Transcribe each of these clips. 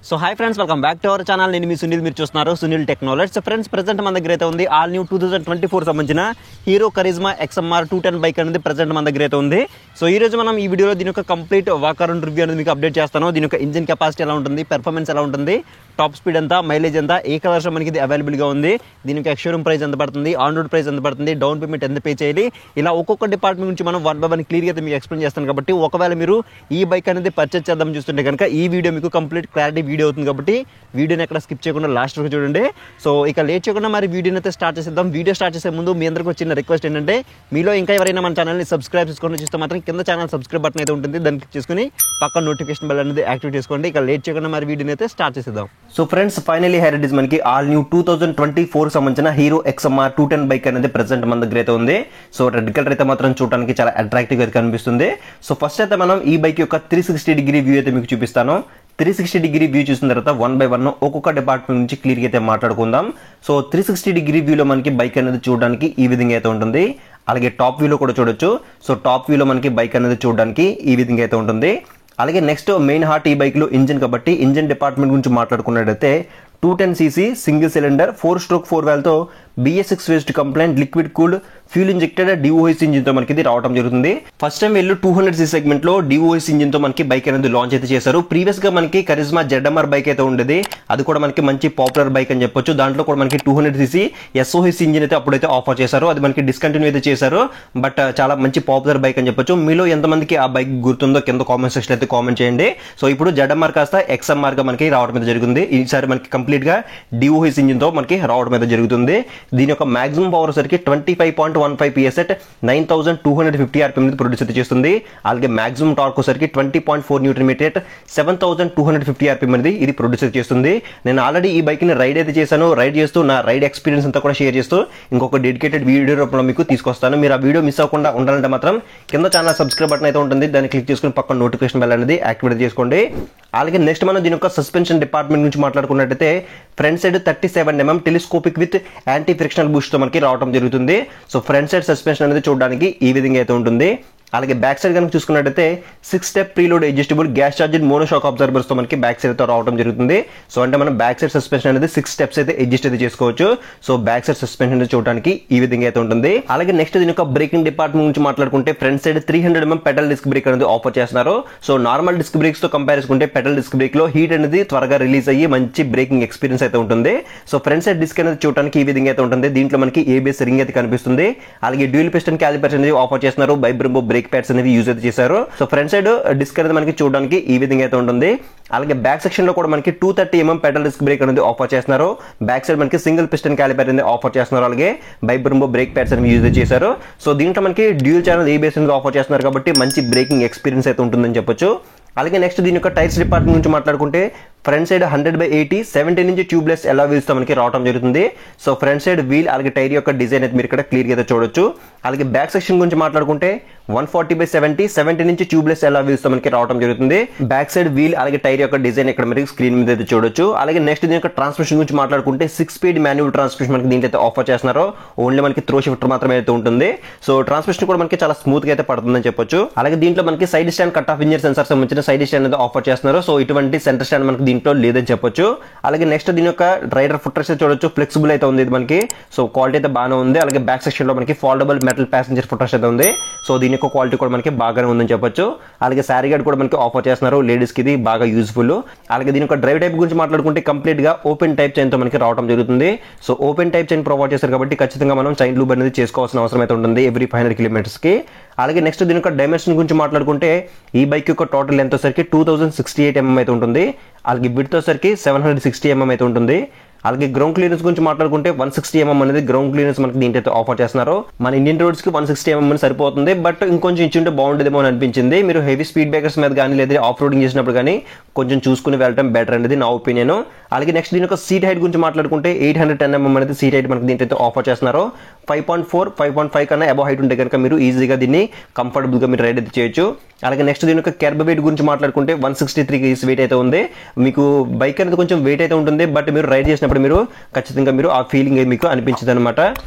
So hi friends, welcome back to our channel. నేను మీ సునీల్, మీరు చూస్తున్నారు Sunil technology. So friends, present మన దగ్గర అయితే ఉంది ఆల్ న్యూ 2024 సంబంధించిన హీరో కరిజ్మా XMR 210 బైక్ అనేది ప్రెజెంట్ మన దగ్గర అయితే ఉంది. సో ఈ రోజు మనం ఈ వీడియోలో దీని యొక్క కంప్లీట్ వాక్ అరౌండ్ రివ్యూ అనేది మీకు అప్డేట్ చేస్తాను. దీని యొక్క ఇంజిన్ కెపాసిటీ ఎలా ఉంటుంది, పెర్ఫార్మెన్స్ ఎలా ఉంటుంది, టాప్ స్పీడ్ ఎంత, మైలేజ్ ఎంత, ఏ కలర్స్ మనకి ఇది అవైలబుల్గా ఉంది, దీనికి ఎక్స్షోరూమ్ ప్రైస్ ఎంత పడుతుంది, ఆన్ రోడ్ ప్రైస్ ఎంత పడుతుంది, డౌన్ పేమెంట్ ఎంత పే చేయాలి, ఇలా ఒక్కొక్క డిపార్ట్మెంట్ నుంచి మనం 1 by 1 క్లియర్గా అయితే మీకు ఎక్స్ప్లెయిన్ చేస్తాను. కాబట్టి ఒకవేళ మీరు ఈ బైక్ అనేది పర్చేస్ చేద్దాం చూస్తుంటే కనుక ఈ వీడియో మీకు కంప్లీట్ క్లారిటీ వీడియో అవుతుంది. కాబట్టి వీడియోని ఎక్కడ స్కిప్ చేయకుండా లాస్ట్ వరకు చూడండి. సో ఇక లేట్ చేయకుండా మరి వీడియోని అయితే స్టార్ట్ చేసేద్దాం. వీడియో స్టార్ట్ చేసే ముందు మీ అందరికీ వచ్చిన రిక్వెస్ట్ ఏంటంటే, మీలో ఇంకా ఎవరైనా మన ఛానల్ని సబ్స్క్రైబ్ చేసుకొని చూస్తే మాత్రం కింద ఛానల్ సబ్స్క్రైబ్ బటన్ అయితే ఉంటుంది, దాన్ని క్లిక్ చేసుకుని పక్కన నోటిఫికేషన్ బెల్ అనేది యాక్టివేట్ చేసుకోండి. ఇక లేట్ చేయకుండా మరి వీడియోని అయితే స్టార్ట్ చేసేద్దాం. So friends, finally highlight is మనకి ఆల్ న్యూ 2024 సంబంధించిన హీరో XMR 210 బైక్ అనేది ప్రెజెంట్ మన దగ్గర అయితే ఉంది. సో రెడ్ కలర్ అయితే మాత్రం చూడడానికి చాలా అట్రాక్టివ్ గా కనిపిస్తుంది. సో ఫస్ట్ అయితే మనం ఈ బైక్ యొక్క 360 డిగ్రీ వ్యూ అయితే మీకు చూపిస్తాను. 360 డిగ్రీ వ్యూ చూసిన తర్వాత 1 by 1 ఒక్కొక్క డిపార్ట్మెంట్ నుంచి క్లియర్గా అయితే మాట్లాడుకుందాం. సో 360 డిగ్రీ వ్యూలో మనకి బైక్ అనేది చూడడానికి ఈ విధంగా అయితే ఉంటుంది. అలాగే టాప్ వ్యూలో కూడా చూడొచ్చు. సో టాప్ వ్యూలో మనకి బైక్ అనేది చూడడానికి ఈ విధంగా అయితే ఉంటుంది. అలాగే నెక్స్ట్ మెయిన్ హార్ట్ ఈ బైక్ లో ఇంజిన్, కాబట్టి ఇంజిన్ డిపార్ట్మెంట్ గురించి మాట్లాడుకున్నట్టయితే 210cc సింగిల్ సిలిండర్ 4/4 valve తో BS6 waste complaint liquid cooled fuel injected DOHC engine తో మనకి ఇది రావడం జరుగుతుంది. ఫస్ట్ టైం వీళ్ళు 200cc సెగ్మెంట్ లో DOHC ఇంజిన్ తో మనకి బైక్ అనేది లాంచ్ అయితే చేశారు. ప్రీవియస్ గా మనకి కరిజ్మా ZMR బైక్ అయితే ఉండేది, అది కూడా మనకి మంచి పాపులర్ బైక్ అని చెప్పొచ్చు. దాంట్లో కూడా మనకి 200cc SOHC ఇంజిన్ అయితే అప్పుడైతే ఆఫర్ చేశారు, అది మనకి డిస్కంటిన్యూ అయితే చేశారు. బట్ చాలా మంచి పాపులర్ బైక్ అని చెప్పొచ్చు. మీలో ఎంతమందికి ఆ బైక్ గుర్తుందో కింద కామెంట్ సెక్షన్ అయితే కామెంట్ చేయండి. సో ఇప్పుడు ZMR కాస్త XMR గా మనకి రావడం అయితే జరుగుతుంది. ఈసారి మనకి కంప్లీట్ గా DOHC ఇంజిన్ తో మనకి రావడం అయితే జరుగుతుంది. దీని యొక్క మాక్సిమం పవర్ సరికి 25.15 PS at 9250 RPM ప్రొడ్యూస్ అయితే చేస్తుంది. అలాగే మాక్సిమం టార్క్ సరికి 20.4 Nm at 7250 RPM అనేది ఇది ప్రొడ్యూస్ అయితే చేస్తుంది. నేను ఆల్రెడీ ఈ బైక్ ని రైడ్ అయితే చేశాను. రైడ్ చేస్తూ నా రైడ్ ఎక్స్పీరియన్స్ అంతా కూడా షేర్ చేస్తూ ఇంకొక డెడికేటెడ్ వీడియో రూపంలో మీకు తీసుకొస్తాను. మీరు ఆ వీడియో మిస్ అవ్వకుండా ఉండాలంటే మాత్రం కింద ఛానల్ సబ్స్క్రైబ్ బటన్ అయితే ఉంటుంది, దాన్ని క్లిక్ చేసుకుని పక్కన నోటిఫికేషన్ బెల్ అనేది యాక్టివేట్ చేసుకోండి. అలాగే నెక్స్ట్ మనం దీని యొక్క సస్పెన్షన్ డిపార్ట్మెంట్ నుంచి మాట్లాడుకున్నట్టయితే front side 37 mm telescopic with anti frictional boost తో మనకి రావడం జరుగుతుంది. సో ఫ్రంట్ సైడ్ సస్పెన్షన్ అనేది చూడడానికి ఈ విధంగా అయితే ఉంటుంది. అలాగే బ్యాక్ సైడ్ కనుక చూసుకున్నట్టయితే 6 step preload adjustable gas charged monoshock absorbers తో మనకి బ్యాక్ సైడ్ తో రావడం జరుగుతుంది. సో అంటే మనం బ్యాక్ సైడ్ సస్పెన్షన్ అనేది 6 స్టెప్స్ అయితే అడ్జస్ట్ అయితే చేసుకోవచ్చు. సో బ్యాక్ సైడ్ సస్పెన్షన్ అనేది చూడడానికి ఈ విధంగా అయితే ఉంటుంది. అలాగే నెక్స్ట్ దీని యొక్క బ్రేకింగ్ డిపార్ట్మెంట్ నుంచి మాట్లాడుకుంటే front side 300 mm petal disc brake అనేది ఆఫర్ చేస్తున్నారు. సో నార్మల్ డిస్క్ బ్రేక్స్ తో కంపేర్ చేసుకుంటే పెడల్ డిస్క్ బ్రేక్ లో హీట్ అనేది త్వరగా రిలీజ్ అయ్యి మంచి బ్రేకింగ్ ఎక్స్పీరియన్స్ అయితే ఉంటుంది. సో ఫ్రంట్ సైడ్ డిస్క్ అనేది చూడడానికి ఈ విధంగా అయితే ఉంటుంది. దీంట్లో మనకి ABS రింగ్ అయితే కనిపిస్తుంది. అలాగే డ్యూయల్ పిస్టన్ క్యాలిపర్స్ అనేది ఆఫర్ చేస్తున్నారు. బైబ్రంబో బ్రేక్ ప్యాడ్స్ అనేవి యూజ్ చేశారు. సో ఫ్రంట్ సైడ్ డిస్క్ అనేది మనకి చూడడానికి ఈ విధంగా అయితే ఉంటుంది. అలాగే బ్యాక్ సెక్షన్ లో కూడా మనకి 230 mm పెడల్ డిస్క్ బ్రేక్ అనేది ఆఫర్ చేస్తున్నారు. బ్యాక్ సైడ్ మనకి సింగిల్ పిస్టన్ క్యాలిపర్ అనేది ఆఫర్ చేస్తున్నారు. అలాగే బైబ్రంబో బ్రేక్ ప్యాడ్స్ అనేవి యూజ్ చేశారు. సో దీంట్లో మనకి డ్యూయల్ ఛానల్ ABS అనేది ఆఫర్ చేస్తున్నారు, కాబట్టి మంచి బ్రేకింగ్ ఎక్స్పీరియన్స్ అయితే ఉంటుందని చెప్పొచ్చు. అలాగే నెక్స్ట్ దీని యొక్క టైర్స్ డిపార్ట్మెంట్ నుంచి మాట్లాడుకుంటే ఫ్రంట్ సైడ్ 100/80 17 ఇంచ్ ట్యూబ్లెస్ ఎలా వీల్స్ తో మనకి రావడం జరుగుతుంది. సో ఫ్రంట్ సైడ్ వీల్ అలాగే టైర్ యొక్క డిజైన్ అయితే మీరు ఇక్కడ క్లియర్ గా అయితే చూడొచ్చు. అలాగే బ్యాక్ సెక్షన్ గురించి మాట్లాడుకుంటే 140/70 17 ఇంచ్ ట్యూబ్లెస్ ఎలా వీల్స్ తో మనకి రావడం జరుగుతుంది. బ్యాక్ సైడ్ వీల్ అలాగే టైర్ యొక్క డిజైన్ ఇక్కడ మీరు స్క్రీన్ మీద అయితే చూడొచ్చు. అలాగే నెక్స్ట్ దీని యొక్క ట్రాన్స్మిషన్ గురించి మాట్లాడుకుంటే 6 స్పీడ్ మాన్యువల్ ట్రాన్స్మిషన్ మనకి దీంట్లో అయితే ఆఫర్ చేస్తున్నారు. ఓన్లీ మనకి త్రో షిఫ్టర్ మాత్రమే అయితే ఉంటుంది. సో ట్రాన్స్మిషన్ కూడా మనకి చాలా స్మూత్ గా అయితే పడుతుందని చెప్పొచ్చు. అలాగే దీంట్లో మనకి side stand cut off engine sensor సంబంధించిన సైడ్ స్టాండ్ అనేది ఆఫర్ చేస్తున్నారు. సో ఇటువంటి సెంటర్ స్టాండ్ మనకి దీంట్లో లేదని చెప్పొచ్చు. అలాగే నెక్స్ట్ దీని యొక్క రైడర్ ఫుట్ రెస్ట్ చూడొచ్చు, ఫ్లెక్సిబుల్ అయితే ఉంది ఇది మనకి. సో క్వాలిటీ అయితే బాగానే ఉంది. అలాగే బ్యాక్ సెక్షన్ లో మనకి foldable metal passenger foot rest అయితే ఉంది. సో దీని యొక్క క్వాలిటీ కూడా మనకి బాగానే ఉందని చెప్పొచ్చు. అలాగే శారీ గార్డ్ కూడా మనకి ఆఫర్ చేస్తున్నారు, లేడీస్ కి ఇది బాగా యూజ్ఫుల్. అలాగే దీని యొక్క డ్రైవ్ టైప్ గురించి మాట్లాడుకుంటే కంప్లీట్ గా ఓపెన్ టైప్ చైన్ తో మనకి రావడం జరుగుతుంది. So open type chain provide చేశారు, కాబట్టి ఖచ్చితంగా మనం చైన్ లూబ్ అనేది చేసుకోవాల్సిన అవసరం అయితే ఉంటుంది ఎవ్రీ 500 kilometers కి. అలాగే నెక్స్ట్ దీని యొక్క డైమెన్షన్ గురించి మాట్లాడుకుంటే ఈ బైక్ యొక్క టోటల్ లెంత్ వచ్చేసరికి 2068 mm అయితే ఉంటుంది. అలాగే విడ్త్ వచ్చేసరికి 760 mm అయితే ఉంటుంది. అలాగే గ్రౌండ్ క్లియరెన్స్ గురించి మాట్లాడుకుంటే 160 mm అనేది గ్రౌండ్ క్లియరెన్స్ మనకి దీంట్లో ఆఫర్ చేస్తున్నారు. మన ఇండియన్ రోడ్స్ కి 160 mm అని సరిపోతుంది, బట్ ఇంకొంచెం ఇచ్చింటే బాగుండేదేమో అని అనిపించింది. మీరు హెవీ స్పీడ్ బ్రేకర్స్ మీద కానీ లేదా ఆఫ్ రోడింగ్ చేసినప్పుడు కానీ కొంచెం చూసుకుని వెళ్ళడం బెటర్ అనేది నా ఒపీనియన్. అలాగే నెక్స్ట్ దీని యొక్క సీట్ హైట్ గురించి మాట్లాడుకుంటే 810 mm అనేది సీట్ హైట్ మనకి దీంట్లో ఆఫర్ చేస్తున్నారు. 5.4 5.5 కన్నా అబౌవ్ హైట్ ఉంటే కనుక మీరు ఈజీగా దీన్ని కంఫర్టబుల్ గా మీరు రైడ్ అయితే చేయొచ్చు. అలాగే నెక్స్ట్ దీని యొక్క కెర్బ్ వెయిట్ గురించి మాట్లాడుకుంటే 163 kg వెయిట్ అయితే ఉంది. మీకు బైక్ అనేది కొంచెం వెయిట్ అయితే ఉంటుంది, బట్ మీరు రైడ్ చేసినప్పుడు చూసినప్పుడు మీరు ఖచ్చితంగా మీరు ఆ ఫీలింగ్ మీకు అనిపించదు అనమాట.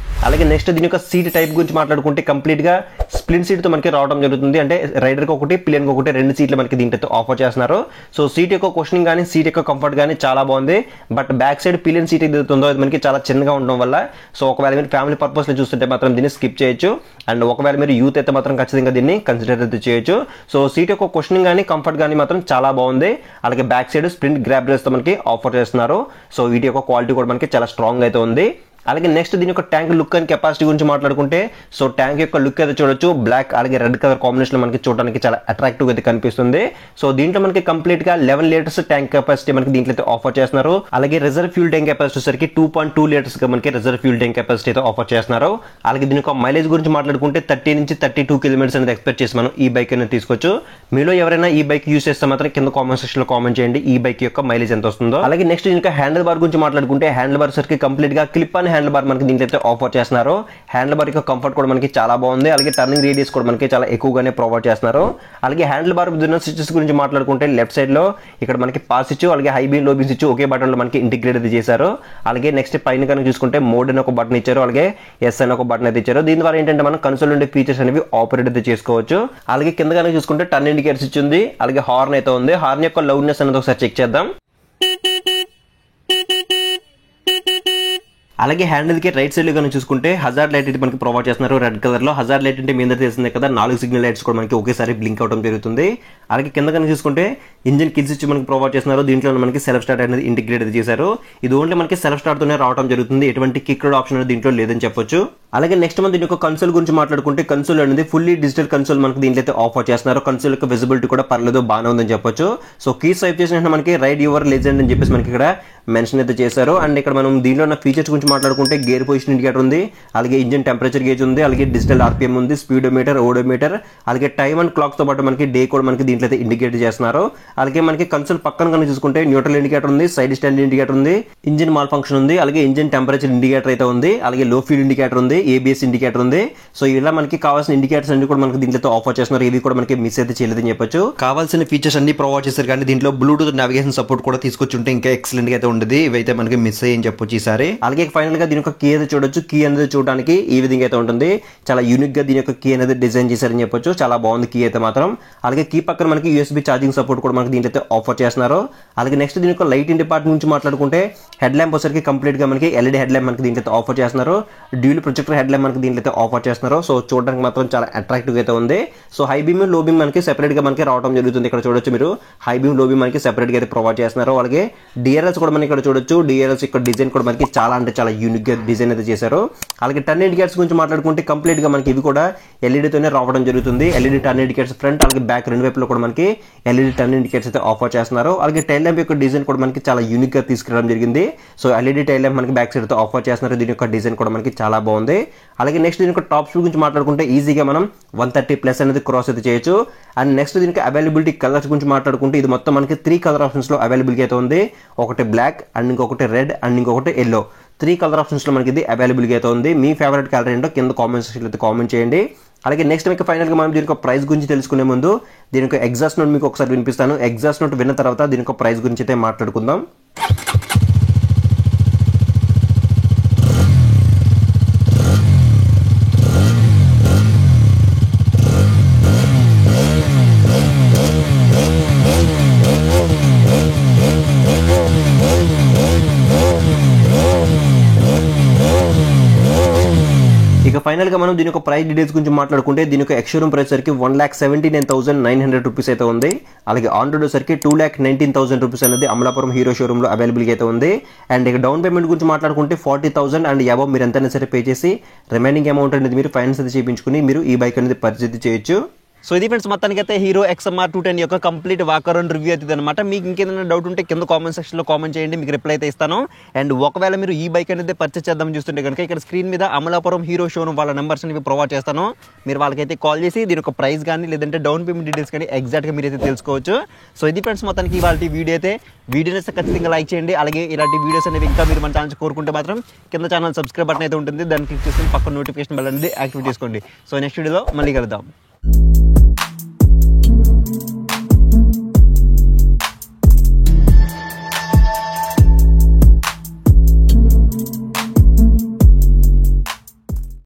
అలాగే నెక్స్ట్ దీని యొక్క సీట్ టైప్ గురించి మాట్లాడుకుంటే కంప్లీట్గా స్ప్లిట్ సీట్తో మనకి రావడం జరుగుతుంది. అంటే రైడర్కి ఒకటి పిలియన్కి ఒకటి 2 సీట్లు మనకి దీంట్లో ఆఫర్ చేస్తున్నారు. సో సీట్ యొక్క క్వశ్చనింగ్ కానీ సీట్ యొక్క కంఫర్ట్ కానీ చాలా బాగుంది. But back side pillion seat ఏదైతే ఉందో అది మనకి చాలా చిన్నగా ఉండడం వల్ల సో ఒకవేళ మీరు ఫ్యామిలీ పర్పస్లో చూస్తుంటే మాత్రం దీన్ని స్కిప్ చేయొచ్చు. అండ్ ఒకవేళ మీరు యూత్ అయితే మాత్రం ఖచ్చితంగా దీన్ని కన్సిడర్ అయితే చేయొచ్చు. సో సీట్ యొక్క క్వశ్చనింగ్ కానీ కంఫర్ట్ కానీ మాత్రం చాలా బాగుంది. అలాగే బ్యాక్ సైడ్ స్ప్రింట్ గ్రాబ్ రేస్తో మనకి ఆఫర్ చేస్తున్నారు. సో వీటి యొక్క క్వాలిటీ కూడా మనకి చాలా స్ట్రాంగ్ అయితే ఉంది. అలాగే నెక్స్ట్ దీని యొక్క ట్యాంక్ లుక్ అండ్ కెపాసిటీ గురించి మాట్లాడుకుంటే సో ట్యాంక్ యొక్క లుక్ అయితే చూడొచ్చు. బ్లాక్ అలాగే రెడ్ కలర్ కాంబినేషన్ మనకి చూడడానికి చాలా అట్రాక్టివ్ అయితే కనిపిస్తుంది. సో దీంట్లో మనకి కంప్లీట్ గా 11 లీటర్స్ ట్యాంక్ కెపాసిటీ మనకి దీంట్లో అయితే ఆఫర్ చేస్తున్నారు. అలాగే రిజర్వ్ ఫ్యూల్ ట్యాంక్ కెపాసిటీ సరికి 2.2 లీటర్స్ గా మనకి రిజర్వ్ ఫ్యూల్ ట్యాంక్ కెపాసిటీ అయితే ఆఫర్ చేస్తున్నారు. అలాగే దీని యొక్క మైలేజ్ గురించి మాట్లాడుకుంటే 30 నుంచి 32 కిలోమీటర్స్ అనేది ఎక్స్పెక్ట్ చేసి మనం ఈ బైక్ అనేది తీసుకోవచ్చు. మీలో ఎవరైనా ఈ బైక్ యూస్ చేస్తే మాత్రం కింద కామెంట్ సెక్షన్ లో కామెంట్ చేయండి ఈ బైక్ యొక్క మైలేజ్ ఎంత వస్తుందో. అలాగే నెక్స్ట్ దీని యొక్క హ్యాండిల్ బార్ గురించి మాట్లాడుకుంటే హ్యాండిల్ బార్ సరికి కంప్లీట్ గా క్లిప్ అండ్ హ్యాండిల్ బార్ మనకి దీంట్లో ఆఫర్ చేస్తున్నారు. హ్యాండిల్ బార్ యొక్క కంఫర్ట్ కూడా మనకి చాలా బాగుంది. అలాగే టర్నింగ్ రేడియస్ కూడా మనకి చాలా ఎక్కువగానే ప్రొవైడ్ చేస్తున్నారు. అలాగే హ్యాండిల్ బార్ దున్న స్విచెస్ గురించి మాట్లాడుకుంటే లెఫ్ట్ సైడ్ లో ఇక్కడ మనకి పాస్ స్విచ్ అలాగే high beam low beam switch ఒకే బటన్ లో మనకి ఇంటిగ్రేట్ అయితే చేశారు. అలాగే నెక్స్ట్ పైన కనుక చూసుకుంటే మోడ్ అని ఒక బటన్ ఇచ్చారు. అలాగే ఎస్ అని ఒక బటన్ అయితే ఇచ్చారు. దీని ద్వారా ఏంటంటే మనం కన్సోల్ ఉండే ఫీచర్స్ అనేవి ఆపరేట్ అయితే చేసుకోవచ్చు. అలాగే కింద కనుక చూసుకుంటే టర్న్ ఇండికేటర్ స్విచ్ ఉంది. అలాగే హార్న్ అయితే ఉంది. హార్న్ యొక్క లౌడ్నెస్ అనేది ఒకసారి చెక్ చేద్దాం. అలాగే హ్యాండిల్ కి రైట్ సైడ్ లో కనుక చూసుకుంటే హజార్డ్ లైట్ అయితే మనకి ప్రొవైడ్ చేస్తున్నారు రెడ్ కలర్ లో. హజార్డ్ లైట్ అంటే మీ అందరికీ తెలిసిందే కదా, 4 సిగ్నల్ లైట్స్ కూడా మనకి ఒకేసారి బ్లింక్ అవడం జరుగుతుంది. అలాగే కింద కనుక చూసుకుంటే ఇంజిన్ కిల్ స్విచ్ మనకి ప్రొవైడ్ చేస్తున్నారు. దీంట్లో మనకి సెల్ఫ్ స్టార్ట్ అనేది ఇంటిగ్రేట్ అయితే చేశారు. ఇది ఓన్లీ మనకి సెల్ఫ్ స్టార్ట్ తోనే రావడం జరుగుతుంది. ఎటువంటి కిక్ ఆప్షన్ అనేది దీంట్లో లేదని చెప్పొచ్చు. అలాగే నెక్స్ట్ మనం దీని యొక్క కన్సోల్ గురించి మాట్లాడుకుంటే కన్సోల్ అనేది ఫుల్లీ డిజిటల్ కన్సోల్ మనకి దీంట్లో అయితే ఆఫర్ చేస్తున్నారు. కన్సోల్ యొక్క విజిబిలిటీ కూడా పర్లేదు బాగానే ఉందని చెప్పొచ్చు. సో కీ స్వైప్ చేసిన మనకి రైడ్ యువర్ లెజెండ్ అని చెప్పేసి మనకి ఇక్కడ మెన్షన్ అయితే చేశారు. అండ్ ఇక్కడ మనం దీనిలో ఉన్న ఫీచర్స్ గురించి మాట్లాడుకుంటే గేర్ పొజిషన్ ఇండికేటర్ ఉంది. అలాగే ఇంజిన్ టెంపరేచర్ గేజ్ ఉంది. అలాగే డిజిటల్ ఆర్పిఎం ఉంది. స్పీడోమీటర్, ఓడోమీటర్, అలాగే టైమ్ అండ్ క్లాక్స్ తో పాటు మనకి డే కూడా మనకి దీంట్లో అయితే ఇండికేట్ చేస్తున్నారు. అలాగే మనకి కన్సోల్ పక్కన కనుక చూసుకుంటే న్యూట్రల్ ఇండికేటర్ ఉంది. సైడ్ స్టాండ్ ఇండికేటర్ ఉంది. ఇంజిన్ మాల్ ఫంక్షన్ ఉంది. అలాగే ఇంజిన్ టెంపరేచర్ ఇండికేటర్ అయితే ఉంది. అలాగే లో ఫ్యూల్ ఇండికేటర్ ఉంది. ఏబిఎస్ ఇండికేటర్ ఉంది. సో ఇలా మనకి కావాల్సిన ఇండికేటర్స్ అన్ని కూడా మనకి దీంట్లో ఆఫర్ చేస్తున్నారు. ఇవి కూడా మనకి మిస్ అయితే చేయలేదని చెప్పొచ్చు. కావాల్సిన ఫీచర్స్ అన్ని ప్రొవైడ్ చేశారు. కానీ దీంట్లో బ్లూటూత్ నావిగేషన్ సపోర్ట్ కూడా తీసుకొచ్చి ఉంటే ఇంకా ఎక్సలెంట్ గా అయితే ఉండేది. ఇవైతే మనకి మిస్ అయ్యని చెప్పొచ్చు ఈసారి. అలాగే ఫైనల్ గా దీని యొక్క కీ అయితే చూడొచ్చు. కీ అనేది చూడడానికి ఈ విధంగా అయితే ఉంటుంది. చాలా యూనిక్ గా దీని యొక్క కీ అనేది డిజైన్ చేశారని చెప్పొచ్చు. చాలా బాగుంది కీ అయితే మాత్రం. అలాగే కీ పక్కన మనకి యూఎస్బీ ఛార్జింగ్ సపోర్ట్ కూడా మనకి దీంట్లో అయితే ఆఫర్ చేస్తున్నారు. అలాగే నెక్స్ట్ దీని యొక్క లైట్ ఇన్ డిపార్ట్మెంట్ గురించి మాట్లాడుకుంటే హెడ్ ల్యాంప్ వచ్చరికి కంప్లీట్ గా మనకి ఎల్ఈడి హెడ్ ల్యాంప్ మనకి దీంట్లో అయితే ఆఫర్ చేస్తున్నారు. డ్యూల్ ప్రొజెక్టర్ హెడ్ ల్యాంప్ మనకి దీంట్లో అయితే ఆఫర్ చేస్తున్నారు. సో చూడడానికి మాత్రం చాలా అట్రాక్టివ్ అయితే ఉంది. So high beam low beam మనకి సెపరేట్ గా మనకి రావడం జరుగుతుంది. ఇక్కడ చూడొచ్చు మీరు హై బీమ్ లో బీమ్ మనకి సెపరేట్ గా అయితే ప్రొవైడ్ చేస్తున్నారు. అలాగే డిఆర్ఎల్స్ కూడా మనకి ఇక్కడ చూడొచ్చు. డిఆర్ఎల్స్ ఇక్కడ డిజైన్ కూడా మనకి చాలా అంటే చాలా యూనిక్ గా డిజైన్ అయితే చేశారు. అలాగే టర్న్ ఇండికేటర్స్ గురించి మాట్లాడుకుంటే కంప్లీట్ గా మనకి ఇవి కూడా ఎల్ఈడి తోనే రావడం జరుగుతుంది. ఎల్ఈడి టర్న్ ఇండికేటర్స్ ఫ్రంట్ అలాగే బ్యాక్ రెండు వైపులో కూడా మనకి ఎల్ఈడి టర్న్ ఇండికేటర్స్ అయితే ఆఫర్ చేస్తున్నారు. అలాగే టైల్ ల్యాంప్ యొక్క డిజైన్ కూడా మనకి చాలా యూనిక్ గా తీసుకురావడం జరిగింది. సో ఎల్ఈడి టైల్ ల్యాంప్ మనకి బ్యాక్ సైడ్ తో ఆఫర్ చేస్తున్నారు. దీని యొక్క డిజైన్ కూడా మనకి చాలా బాగుంది. అలాగే నెక్స్ట్ దీని యొక్క టాప్ స్పీడ్ గురించి మాట్లాడుకుంటే ఈజీగా మనం 130+ అనేది క్రాస్ అయితే చేయొచ్చు. అండ్ నెక్స్ట్ దీనికి అవైలబిలిటీ కలర్స్ గురించి మాట్లాడుకుంటే ఇది మొత్తం మనకి 3 కలర్ ఆప్షన్స్ లో అవైలబిలిటీ అయితే ఉంది. ఒకటి బ్లాక్ అండ్ ఇంకొకటి రెడ్ అండ్ ఇంకొకటి ఎల్లో. 3 కలర్ ఆప్షన్స్ లో మనకి ఇది అవైలబిలిటీ అయితే ఉంది. మీ ఫేవరెట్ కలర్ ఏంటో కింద కామెంట్ సెక్షన్ అయితే కామెంట్ చేయండి. అలాగే నెక్స్ట్ మీకు ఫైనల్ గా మనం దీని యొక్క ప్రైస్ గురించి తెలుసుకునే ముందు దీని యొక్క ఎగ్జాస్ట్ నోట్ మీకు ఒకసారి వినిపిస్తాను. ఎగ్జాస్ట్ నోట్ విన్న తర్వాత దీని యొక్క ప్రైస్ గురించి అయితే మాట్లాడుకుందాం. ఇక ఫైనల్ గా మనం దీని యొక్క ప్రైస్ డీటెయిల్స్ గురించి మాట్లాడుకుంటే దీని యొక్క ఎక్స్షోరూమ్ ప్రైస్ సరికి 1,79,900 రూపీస్ అయితే ఉంది. అలాగే ఆన్ రోడ్ సరికి 2,19,000 రూపీస్ అనేది అమలాపురం హీరో షోరూమ్ లో అవైలబుల్ అయితే ఉంది. అండ్ ఇక డౌన్ పేమెంట్ గురించి మాట్లాడుకుంటే 40,000 అండ్ అబవ్ మీరు ఎంతైనా సరే పే చేసి రిమైనింగ్ అమౌంట్ అనేది మీరు ఫైనాన్స్ అయితే చేయించుకుని మీరు ఈ బైక్ అనేది పర్చేజ్ చేయొచ్చు. సో ఇది ఫ్రెండ్స్ మొత్తానికి అయితే హీరో XMR 210 యొక్క కంప్లీట్ వాకర్ అండ్ రివ్యూ అవుతుంది అనమాట. మీకు ఇంకేదైనా డౌట్ ఉంటే కింద కామెంట్ సెక్షన్ లో కామెంట్ చేయండి, మీకు రిప్లై అయితే ఇస్తాను. అండ్ ఒకవేళ మీరు ఈ బైక్ అనేది పర్చేస్ చేద్దాం చూస్తుంటే కనుక ఇక్కడ స్క్రీన్ మీద అమలాపురం హీరో షోరూమ్ వాళ్ళ నెంబర్స్ అనేవి ప్రొవైడ్ చేస్తాను. మీరు వాళ్ళకైతే కాల్ చేసి దీని యొక్క ప్రైస్ కానీ లేదంటే డౌన్ పేమెంట్ డీటెయిల్స్ కానీ ఎగ్జాక్ట్గా మీరైతే తెలుసుకోవచ్చు. సో ఇది ఫ్రెండ్స్ మొత్తానికి ఇవాళ వీడియో అయితే వీడియోని ఖచ్చితంగా లైక్ చేయండి. అలాగే ఇలాంటి వీడియోస్ అనేవి ఇంకా మీరు మన ఛానల్ కోరుకుంటే మాత్రం కింద ఛానల్ సబ్స్క్రైబ్ బటన్ అయితే ఉంటుంది, దాన్ని క్లిక్ చేసుకుని పక్కన నోటిఫికేషన్ బెల్ అనేది యాక్టివేట్ చేసుకోండి. సో నెక్స్ట్ వీడియోలో మళ్ళీ కలుద్దాం.